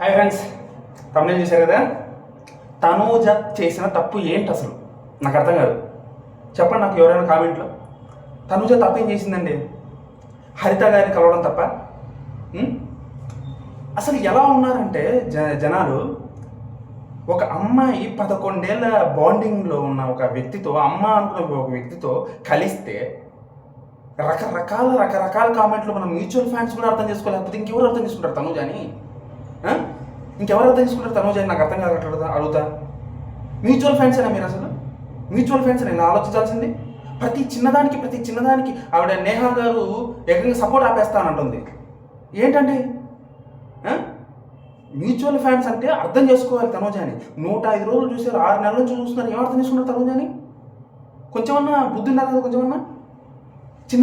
Hi friends, తమిళ చూశారు కదా. తనూజ చేసిన తప్పు ఏంటి అసలు నాకు అర్థం కాదు. చెప్పండి నాకు ఎవరైనా కామెంట్లో. తనూజ తప్పు ఏం చేసిందండి? హరిత గారిని కలవడం తప్ప. అసలు ఎలా ఉన్నారంటే జనాలు, ఒక అమ్మాయి 11 ఏళ్ళ బాండింగ్లో ఉన్న ఒక వ్యక్తితో, అమ్మ అనుకున్న ఒక వ్యక్తితో కలిస్తే రకరకాల కామెంట్లు మనం మ్యూచువల్ ఫ్యాన్స్ కూడా అర్థం చేసుకోలేకపోతే ఇంకెవరు అర్థం చేసుకుంటారు తనూజని? ఇంకెవరు అర్థం చేసుకుంటారు తనూజని? నాకు అర్థం కాదు. అడుగుతా, మ్యూచువల్ ఫ్యాన్స్ అయినా మీరు? అసలు మ్యూచువల్ ఫ్యాన్స్ అయినా ఆలోచించాల్సింది. ప్రతి చిన్నదానికి ఆవిడ నేహా గారు ఏకంగా సపోర్ట్ ఆపేస్తానంటుంది. ఏంటండి మ్యూచువల్ ఫ్యాన్స్ అంటే? అర్థం చేసుకోవాలి తనూజని. 105 రోజులు చూసారు, 6 నెలల నుంచి చూస్తున్నారు. ఏం అర్థం చేసుకున్నారు తనూజని? కొంచెమన్నా బుద్ధి ఉన్నారు కదా? కొంచెమన్నా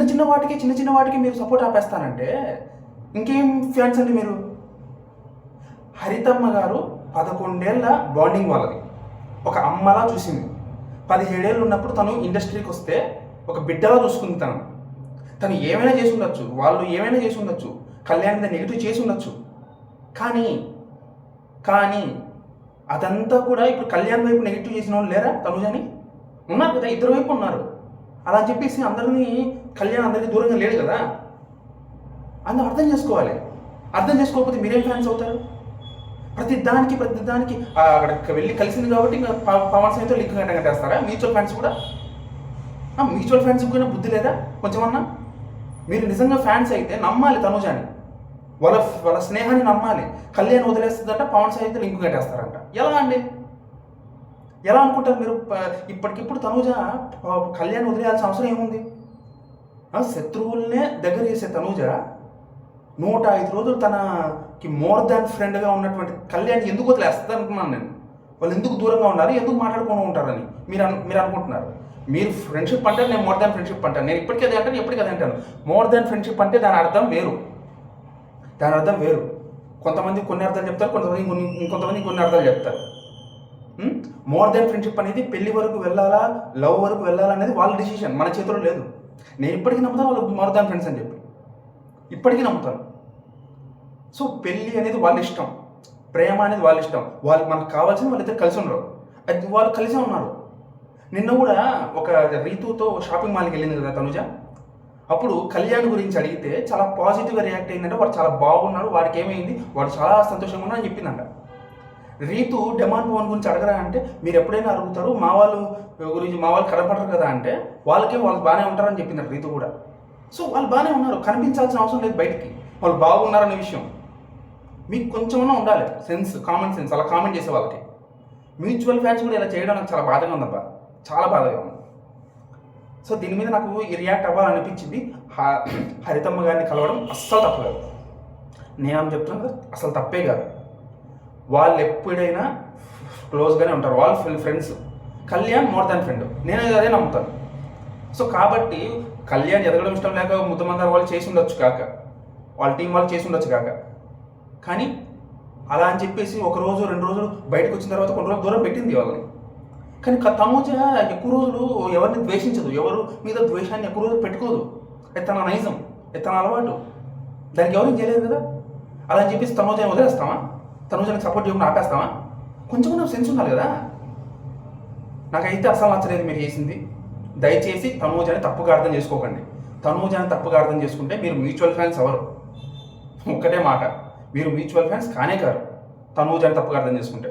చిన్న వాటికి మీరు సపోర్ట్ ఆపేస్తానంటే ఇంకేం ఫ్యాన్స్ అండి మీరు? హరితమ్మ గారు 11 ఏళ్ళ బాండింగ్ వాళ్ళది. ఒక అమ్మలా చూసింది. 17 ఏళ్ళు ఉన్నప్పుడు తను ఇండస్ట్రీకి వస్తే ఒక బిడ్డలా చూసుకుంది. తను ఏమైనా చేసి ఉండొచ్చు, వాళ్ళు ఏమైనా చేసి ఉండొచ్చు, కళ్యాణ్ మీద నెగిటివ్ చేసి ఉండొచ్చు. కానీ అదంతా కూడా ఇప్పుడు కళ్యాణ్ వైపు నెగిటివ్ చేసిన వాళ్ళు లేరా? తనుజని ఉన్నారు కదా, ఇద్దరు వైపు ఉన్నారు. అలా చెప్పేసి అందరినీ కళ్యాణ్ అందరికీ దూరంగా లేడు కదా. అందరూ అర్థం చేసుకోవాలి. అర్థం చేసుకోకపోతే మీరేం ఫ్యాన్స్ అవుతారు? ప్రతి దానికి అక్కడికి వెళ్ళి కలిసింది కాబట్టి ఇంకా పవన్ సాయితో లింక్ కట్టేస్తారా మ్యూచువల్ ఫ్యాన్స్ కూడా? మ్యూచువల్ ఫ్యాన్స్ కూడా బుద్ధి లేదా కొంచెమన్నా? మీరు నిజంగా ఫ్యాన్స్ అయితే నమ్మాలి తనుజాని, వాళ్ళ స్నేహాన్ని నమ్మాలి. కళ్యాణ్ వదిలేస్తుందంట, పవన్ సాయితో లింక్ కట్టేస్తారంట. ఎలా అండి? ఎలా అనుకుంటారు మీరు? ఇప్పటికిప్పుడు తనుజ కళ్యాణ్ వదిలేయాల్సిన అవసరం ఏముంది? శత్రువులనే దగ్గర చేసే తనుజ 105 రోజులు తనకి మోర్ దాన్ ఫ్రెండ్గా ఉన్నటువంటి కళ్యాణ్ ఎందుకు వదిలేస్తుంది అనుకున్నాను నేను. వాళ్ళు ఎందుకు దూరంగా ఉన్నారు, ఎందుకు మాట్లాడుకొని ఉంటారని మీరు అనుకుంటున్నారు. మీరు ఫ్రెండ్షిప్ అంటే నేను మోర్ దాన్ ఫ్రెండ్షిప్ అంటాను. నేను ఇప్పటికీ అదే అంటాను, ఎప్పటికీ అదే అంటాను. మోర్ దాన్ ఫ్రెండ్షిప్ అంటే దాని అర్థం వేరు. కొంతమంది కొన్ని అర్థాలు చెప్తారు, ఇంకొంతమంది కొన్ని అర్థాలు చెప్తారు. మోర్ దాన్ ఫ్రెండ్షిప్ అనేది పెళ్లి వరకు వెళ్ళాలా, లవ్ వరకు వెళ్ళాలా అనేది వాళ్ళ డిసిషన్, మన చేతిలో లేదు. నేను ఇప్పటికీ నమ్ముతాను వాళ్ళు మోర్ దాన్ ఫ్రెండ్స్ అని చెప్పి, ఇప్పటికీ నమ్ముతాను. సో పెళ్ళి అనేది వాళ్ళ ఇష్టం, ప్రేమ అనేది వాళ్ళ ఇష్టం. వాళ్ళు మనకు కావాల్సింది వాళ్ళిద్దరు కలిసి ఉండరు, అది వాళ్ళు కలిసే ఉన్నారు. నిన్న కూడా ఒక రీతుతో షాపింగ్ మాల్కి వెళ్ళింది కదా తనుజ. అప్పుడు కళ్యాణ్ గురించి అడిగితే చాలా పాజిటివ్గా రియాక్ట్ అయిందంటే, వాడు చాలా బాగున్నాడు, వాడికి ఏమైంది, వాడు చాలా సంతోషంగా ఉన్నాడు అని చెప్పిందంట. రీతు డెమాన్ పవన్ గురించి అడగరా అంటే, మీరు ఎప్పుడైనా అడుగుతారు, మా వాళ్ళు కనపడరు కదా అంటే, వాళ్ళు బాగానే ఉంటారని చెప్పిందంట రీతు కూడా. సో వాళ్ళు బాగానే ఉన్నారు, కనిపించాల్సిన అవసరం లేదు బయటికి. వాళ్ళు బాగున్నారనే విషయం మీకు కొంచెమన్నా ఉండాలి, కామన్ సెన్స్. అలా కామెంట్ చేసే వాళ్ళకి మ్యూచువల్ ఫ్యాన్స్ కూడా ఇలా చేయడం నాకు చాలా బాధగా ఉందబ్బా, చాలా బాధగా ఉంది. సో దీని మీద నాకు రియాక్ట్ అవ్వాలనిపించింది. హరితమ్మ గారిని కలవడం అస్సలు తప్పు కాదు. నేను చెప్తున్నాను కదా, అసలు తప్పే కాదు. వాళ్ళు ఎప్పుడైనా క్లోజ్గానే ఉంటారు, వాళ్ళు friends. Kalyan more than friend, నేను అదే నమ్ముతాను. సో కాబట్టి కళ్యాణ్ ఎదగడం ఇష్టం లేక ముద్దమందారు వాళ్ళు చేసి ఉండొచ్చు కాక, వాళ్ళ టీం వాళ్ళు చేసి ఉండొచ్చు కాక, కానీ అలా అని చెప్పేసి 1 రోజు 2 రోజులు బయటకు వచ్చిన తర్వాత కొన్ని రోజులు దూరం పెట్టింది వాళ్ళని. కానీ తనుజ ఎక్కువ రోజులు ఎవరిని ద్వేషించదు, ఎవరు మీద ద్వేషాన్ని ఎక్కువ రోజులు పెట్టుకోదు. అది తన నైజం, అది తన అలవాటు. దానికి ఎవరేం చేయలేదు కదా. అలా అని చెప్పేసి తనుజని వదిలేస్తామా? తనుజని సపోర్ట్ చేయకుండా ఆపేస్తామా? కొంచెం నాకు సెన్స్ ఉండాలి కదా. నాకైతే అసలు నచ్చలేదు మీరు చేసింది. దయచేసి తనుజని తప్పుగా అర్థం చేసుకోకండి. తనుజని తప్పుగా అర్థం చేసుకుంటే మీరు మ్యూచువల్ ఫ్యాన్స్ ఎవరు? ఒక్కటే మాట, మీరు మ్యూచువల్ ఫ్యాన్స్ కానే కారు తనుజని తప్పుగా అర్థం చేసుకుంటే.